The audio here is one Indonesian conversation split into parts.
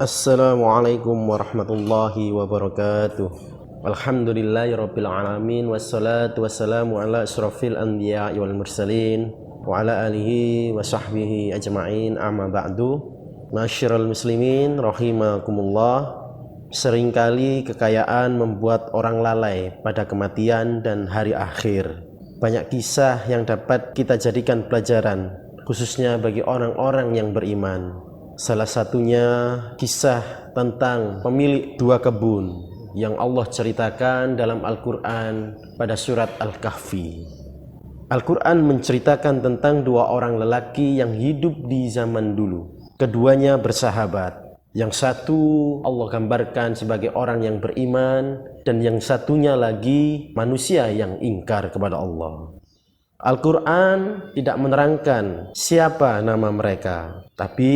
Assalamualaikum warahmatullahi wabarakatuh. Alhamdulillahirabbil alamin wassalatu wassalamu ala asyrafil anbiya'i wal mursalin wa ala alihi wa sahbihi ajma'in, amma ba'du. Masyiral muslimin rahimakumullah. Seringkali kekayaan membuat orang lalai pada kematian dan hari akhir. Banyak kisah yang dapat kita jadikan pelajaran, khususnya bagi orang-orang yang beriman. Salah satunya kisah tentang pemilik dua kebun yang Allah ceritakan dalam Al-Quran pada surat Al-Kahfi. Al-Quran menceritakan tentang dua orang lelaki yang hidup di zaman dulu. Keduanya bersahabat. Yang satu Allah gambarkan sebagai orang yang beriman, dan yang satunya lagi manusia yang ingkar kepada Allah. Al-Quran tidak menerangkan siapa nama mereka, tapi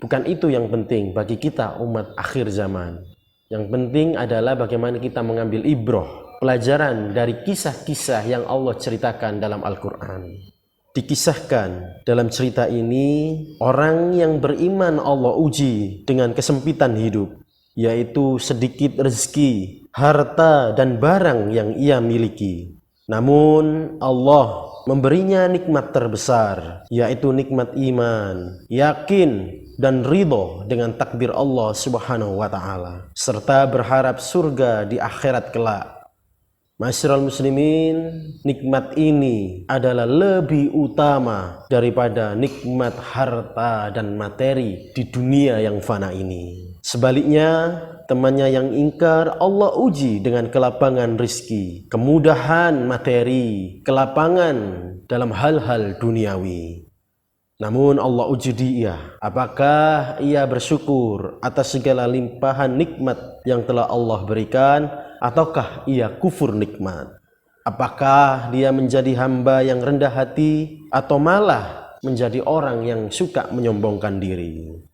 bukan itu yang penting bagi kita umat akhir zaman. Yang penting adalah bagaimana kita mengambil ibroh, pelajaran dari kisah-kisah yang Allah ceritakan dalam Al-Quran. Dikisahkan dalam cerita ini, orang yang beriman Allah uji dengan kesempitan hidup, yaitu sedikit rezeki, harta dan barang yang ia miliki. Namun Allah memberinya nikmat terbesar, yaitu nikmat iman, yakin dan ridho dengan takdir Allah Subhanahu wa ta'ala, serta berharap surga di akhirat kelak. Masyiral muslimin, nikmat ini adalah lebih utama daripada nikmat harta dan materi di dunia yang fana ini. Sebaliknya, temannya yang ingkar Allah uji dengan kelapangan rizki, kemudahan materi, kelapangan dalam hal-hal duniawi. Namun Allah uji dia, apakah ia bersyukur atas segala limpahan nikmat yang telah Allah berikan, ataukah ia kufur nikmat? Apakah dia menjadi hamba yang rendah hati, atau malah menjadi orang yang suka menyombongkan diri?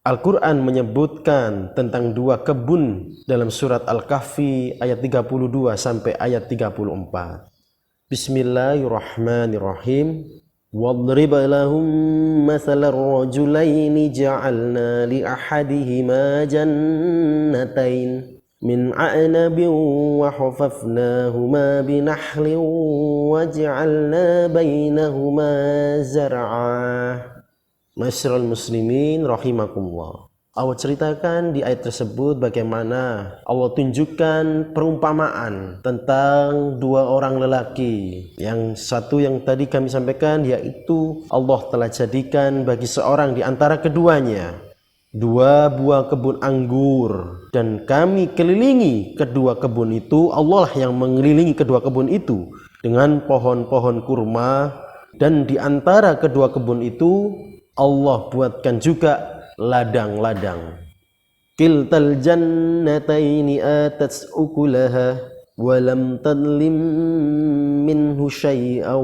Al-Quran menyebutkan tentang dua kebun dalam surat Al-Kahfi ayat 32 sampai ayat 34. Bismillahirrahmanirrahim. وَاضْرِبْ لَهُمْ مَثَلَ الرَّجُلَيْنِ جَعَلْنَا لِأَحَدِهِمَا جَنَّتَيْنِ مِنْ أَعْنَبٍ وَحَفَفْنَاهُمَا بِنَخْلٍ وَجَعَلْنَا بَيْنَهُمَا زَرْعًا. Masyiral muslimin rahimakumullah. Allah ceritakan di ayat tersebut bagaimana Allah tunjukkan perumpamaan tentang dua orang lelaki. Yang satu yang tadi kami sampaikan, yaitu Allah telah jadikan bagi seorang di antara keduanya dua buah kebun anggur, dan kami kelilingi kedua kebun itu. Allah lah yang mengelilingi kedua kebun itu dengan pohon-pohon kurma, dan di antara kedua kebun itu Allah buatkan juga ladang-ladang. Kiltal jannataini atat ukulaha wa lam tadlim minhu syai'an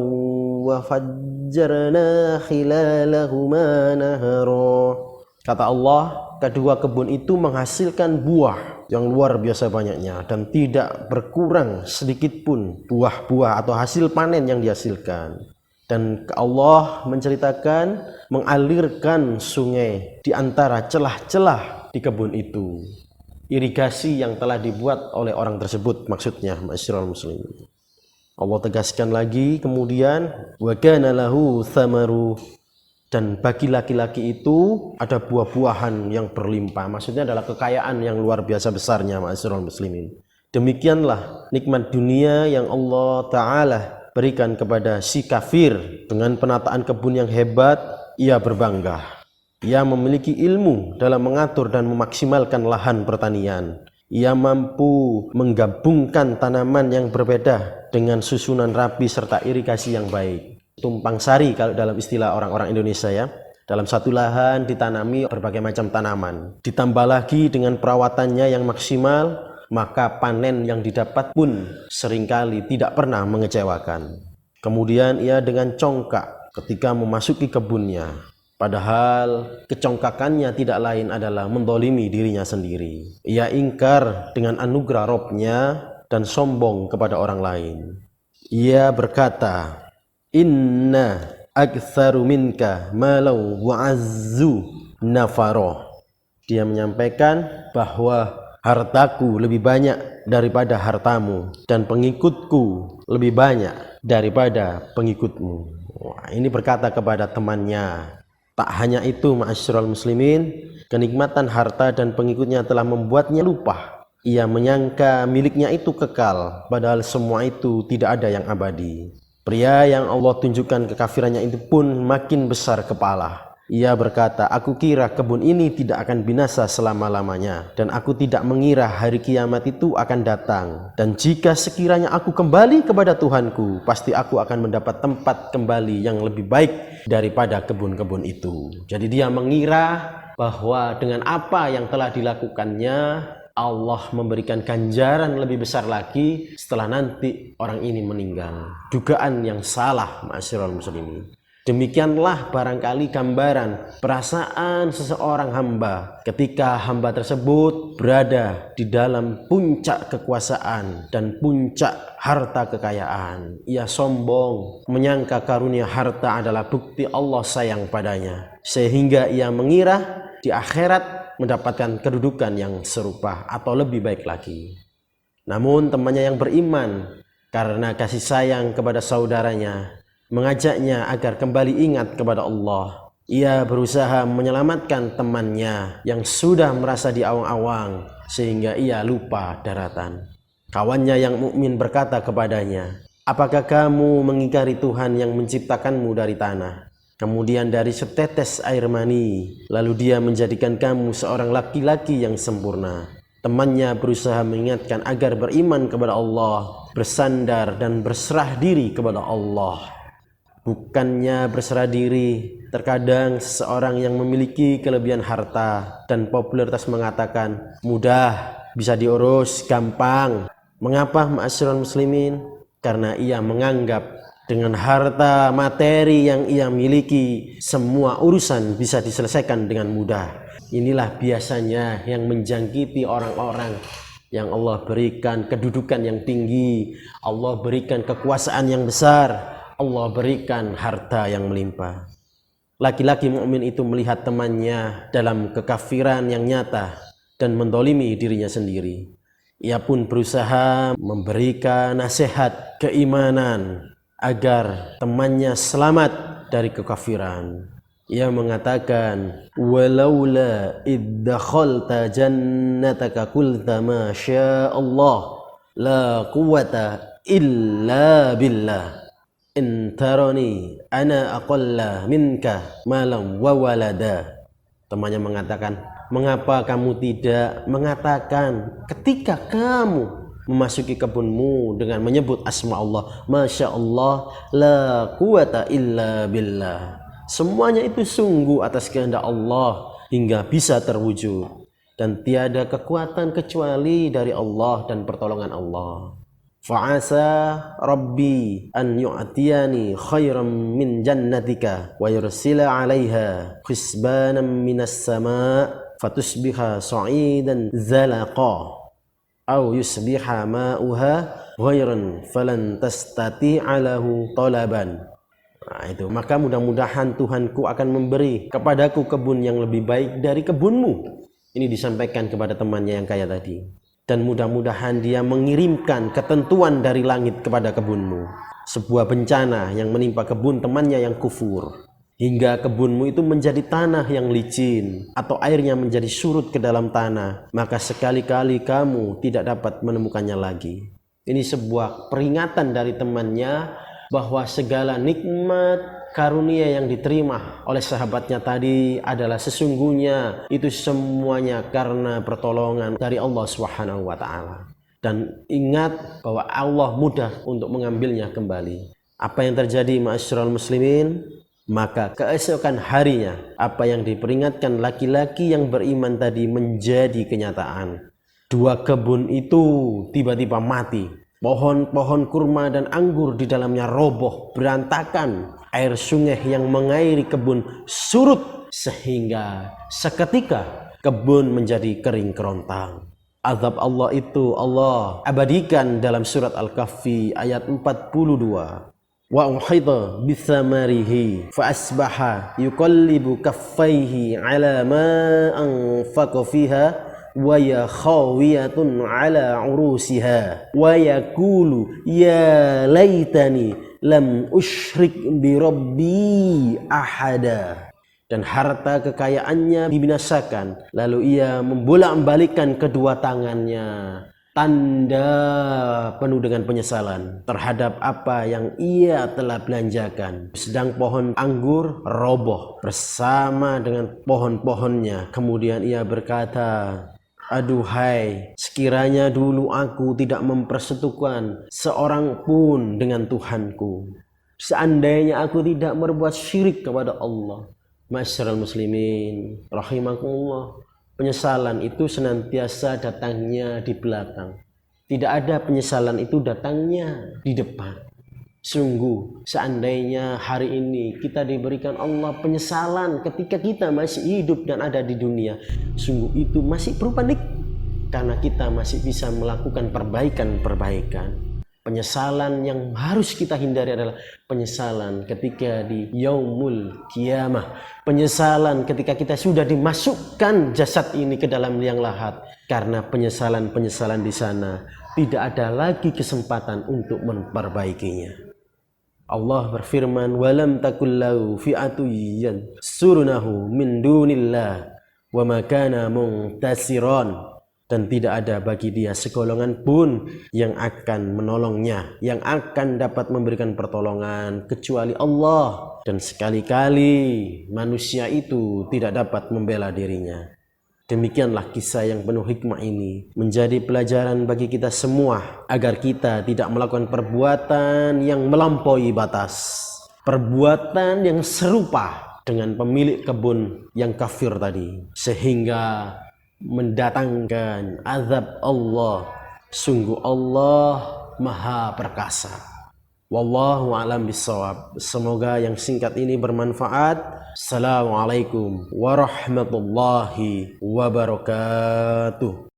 wa fajjarna khilalahuma nahara. Kata Allah, kedua kebun itu menghasilkan buah yang luar biasa banyaknya, dan tidak berkurang sedikit pun buah-buah atau hasil panen yang dihasilkan. Dan Allah menceritakan mengalirkan sungai di antara celah-celah di kebun itu. Irigasi yang telah dibuat oleh orang tersebut maksudnya, masyiral muslimin. Allah tegaskan lagi kemudian, wa kana lahu thamaru, dan bagi laki-laki itu ada buah-buahan yang berlimpah. Maksudnya adalah kekayaan yang luar biasa besarnya, masyiral muslimin. Demikianlah nikmat dunia yang Allah Ta'ala berikan kepada si kafir. Dengan penataan kebun yang hebat, ia berbangga. Ia memiliki ilmu dalam mengatur dan memaksimalkan lahan pertanian. Ia mampu menggabungkan tanaman yang berbeda dengan susunan rapi serta irigasi yang baik. Tumpang sari kalau dalam istilah orang-orang Indonesia ya. Dalam satu lahan ditanami berbagai macam tanaman. Ditambah lagi dengan perawatannya yang maksimal, maka panen yang didapat pun seringkali tidak pernah mengecewakan. Kemudian ia dengan congkak ketika memasuki kebunnya, padahal kecongkakannya tidak lain adalah mendolimi dirinya sendiri. Ia ingkar dengan anugerah Robnya dan sombong kepada orang lain. Ia berkata, inna aktsaru minka malau wa azzu nafaroh. Dia menyampaikan bahwa hartaku lebih banyak daripada hartamu dan pengikutku lebih banyak daripada pengikutmu. Wah, ini berkata kepada temannya. Tak hanya itu, ma'asyiral muslimin, kenikmatan harta dan pengikutnya telah membuatnya lupa. Ia menyangka miliknya itu kekal, padahal semua itu tidak ada yang abadi. Pria yang Allah tunjukkan kekafirannya itu pun makin besar kepala. Ia berkata, aku kira kebun ini tidak akan binasa selama-lamanya, dan aku tidak mengira hari kiamat itu akan datang. Dan jika sekiranya aku kembali kepada Tuhanku, pasti aku akan mendapat tempat kembali yang lebih baik daripada kebun-kebun itu. Jadi dia mengira bahwa dengan apa yang telah dilakukannya, Allah memberikan ganjaran lebih besar lagi setelah nanti orang ini meninggal. Dugaan yang salah, ma'asyiral muslimin. Demikianlah barangkali gambaran perasaan seseorang hamba ketika hamba tersebut berada di dalam puncak kekuasaan dan puncak harta kekayaan. Ia sombong, menyangka karunia harta adalah bukti Allah sayang padanya, sehingga ia mengira di akhirat mendapatkan kedudukan yang serupa atau lebih baik lagi. Namun temannya yang beriman karena kasih sayang kepada saudaranya mengajaknya agar kembali ingat kepada Allah. Ia berusaha menyelamatkan temannya yang sudah merasa diawang-awang sehingga ia lupa daratan. Kawannya yang mukmin berkata kepadanya, apakah kamu mengingkari Tuhan yang menciptakanmu dari tanah, kemudian dari setetes air mani, lalu dia menjadikan kamu seorang laki-laki yang sempurna? Temannya berusaha mengingatkan agar beriman kepada Allah, bersandar dan berserah diri kepada Allah. Bukannya berserah diri, terkadang seseorang yang memiliki kelebihan harta dan popularitas mengatakan mudah, bisa diurus, gampang. Mengapa ma'asyiral muslimin? Karena ia menganggap dengan harta materi yang ia miliki, semua urusan bisa diselesaikan dengan mudah. Inilah biasanya yang menjangkiti orang-orang yang Allah berikan kedudukan yang tinggi, Allah berikan kekuasaan yang besar, Allah berikan harta yang melimpah. Laki-laki mukmin itu melihat temannya dalam kekafiran yang nyata dan mendolimi dirinya sendiri. Ia pun berusaha memberikan nasihat keimanan agar temannya selamat dari kekafiran. Ia mengatakan, walaula iddakhalta jannataka qulta ma syaa Allah la quwwata illa billah. Intaroni ana aqalla minka malam wa walada. Temannya mengatakan, mengapa kamu tidak mengatakan ketika kamu memasuki kebunmu dengan menyebut asma Allah, Masya Allah, la quwata illa billah. Semuanya itu sungguh atas kehendak Allah hingga bisa terwujud, dan tiada kekuatan kecuali dari Allah dan pertolongan Allah. Fa'asa Rabbi an yu'tiyani khairan min jannatika wa yursila 'alaiha hisbanan minas sama' fatusbiha sa'idan zalaqa aw yusbiha ma'uha ghairan falan tastati'a lahu talaban. Nah, itu maka mudah-mudahan Tuhanku akan memberi kepadaku kebun yang lebih baik dari kebunmu. Ini disampaikan kepada temannya yang kaya tadi. Dan mudah-mudahan dia mengirimkan ketentuan dari langit kepada kebunmu. Sebuah bencana yang menimpa kebun temannya yang kufur, hingga kebunmu itu menjadi tanah yang licin atau airnya menjadi surut ke dalam tanah, maka sekali-kali kamu tidak dapat menemukannya lagi. Ini sebuah peringatan dari temannya bahwa segala nikmat karunia yang diterima oleh sahabatnya tadi adalah sesungguhnya itu semuanya karena pertolongan dari Allah Subhanahu wa taala. Dan ingat bahwa Allah mudah untuk mengambilnya kembali. Apa yang terjadi ma'asyiral muslimin? Maka keesokan harinya apa yang diperingatkan laki-laki yang beriman tadi menjadi kenyataan. Dua kebun itu tiba-tiba mati. Pohon-pohon kurma dan anggur di dalamnya roboh, berantakan. Air sungai yang mengairi kebun surut sehingga seketika kebun menjadi kering kerontang. Azab Allah itu Allah abadikan dalam surat Al-Kahfi ayat 42. wa uhita bithamarihi fa asbaha yuqallibu kaffaihi ala ma anfaqa fiha wa ya khawiyatun ala urusiha wa yaqulu ya laitani lam usyrik bi rabbi ahada. Dan harta kekayaannya dibinasakan, lalu ia membolak-balikkan kedua tangannya, tanda penuh dengan penyesalan terhadap apa yang ia telah belanjakan. Sedang pohon anggur roboh bersama dengan pohon-pohonnya. Kemudian ia berkata, aduhai, sekiranya dulu aku tidak mempersekutukan seorang pun dengan Tuhanku. Seandainya aku tidak berbuat syirik kepada Allah. Ma'asyiral muslimin rahimakumullah, penyesalan itu senantiasa datangnya di belakang. Tidak ada penyesalan itu datangnya di depan. Sungguh seandainya hari ini kita diberikan Allah penyesalan ketika kita masih hidup dan ada di dunia, sungguh itu masih berupa nikmat, karena kita masih bisa melakukan perbaikan-perbaikan. Penyesalan yang harus kita hindari adalah penyesalan ketika di yaumul kiamah, penyesalan ketika kita sudah dimasukkan jasad ini ke dalam liang lahat, karena penyesalan-penyesalan di sana tidak ada lagi kesempatan untuk memperbaikinya. Allah berfirman, walam takul lahu fi'atun yansurunahu min dunillah wa ma kana muntasiran. Dan tidak ada bagi dia segolongan pun yang akan menolongnya, yang akan dapat memberikan pertolongan kecuali Allah. Dan sekali-kali manusia itu tidak dapat membela dirinya. Demikianlah kisah yang penuh hikmah ini menjadi pelajaran bagi kita semua, agar kita tidak melakukan perbuatan yang melampaui batas, perbuatan yang serupa dengan pemilik kebun yang kafir tadi, sehingga mendatangkan azab Allah. Sungguh Allah Maha Perkasa. Wallahu a'lam bishawab. Semoga yang singkat ini bermanfaat. Assalamualaikum warahmatullahi wabarakatuh.